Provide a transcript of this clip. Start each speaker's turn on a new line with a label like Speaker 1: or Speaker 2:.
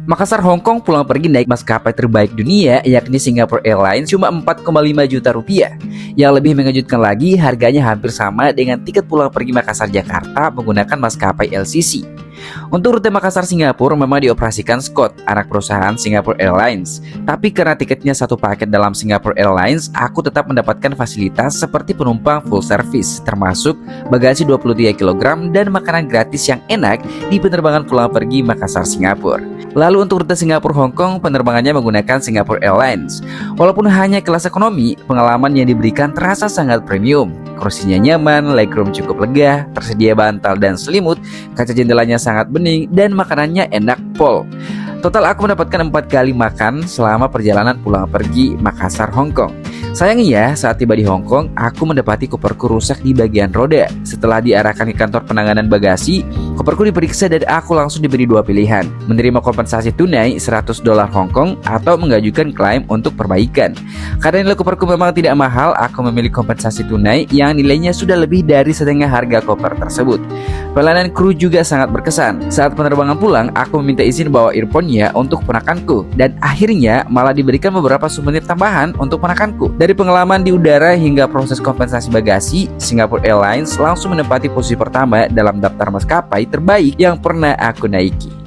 Speaker 1: Makassar Hong Kong pulang pergi naik maskapai terbaik dunia yakni Singapore Airlines cuma 4,5 juta rupiah. Yang lebih mengejutkan lagi, harganya hampir sama dengan tiket pulang pergi Makassar Jakarta menggunakan maskapai LCC. Untuk rute Makassar Singapura memang dioperasikan Scott, anak perusahaan Singapore Airlines. Tapi karena tiketnya satu paket dalam Singapore Airlines, aku tetap mendapatkan fasilitas seperti penumpang full service, termasuk bagasi 23 kg dan makanan gratis yang enak di penerbangan pulang pergi Makassar Singapura. Lalu untuk rute Singapura Hong Kong, penerbangannya menggunakan Singapore Airlines. Walaupun hanya kelas ekonomi, pengalaman yang diberikan terasa sangat premium. Kursinya nyaman, legroom cukup lega, tersedia bantal dan selimut, kaca jendelanya sangat bening, dan makanannya enak pol. Total aku mendapatkan 4 kali makan selama perjalanan pulang pergi Makassar Hong Kong. Sayangnya saat tiba di Hong Kong, aku mendapati koperku rusak di bagian roda. Setelah diarahkan ke kantor penanganan bagasi, koperku diperiksa dan aku langsung diberi dua pilihan: menerima kompensasi tunai $100 Hong Kong atau mengajukan klaim untuk perbaikan. Karena nilai koperku memang tidak mahal, aku memilih kompensasi tunai yang nilainya sudah lebih dari setengah harga koper tersebut. Pelayanan kru juga sangat berkesan. Saat penerbangan pulang, aku meminta izin bawa earphone-nya untuk ponakanku, dan akhirnya malah diberikan beberapa souvenir tambahan untuk ponakanku. Dari pengalaman di udara hingga proses kompensasi bagasi, Singapore Airlines langsung menempati posisi pertama dalam daftar maskapai terbaik yang pernah aku naiki.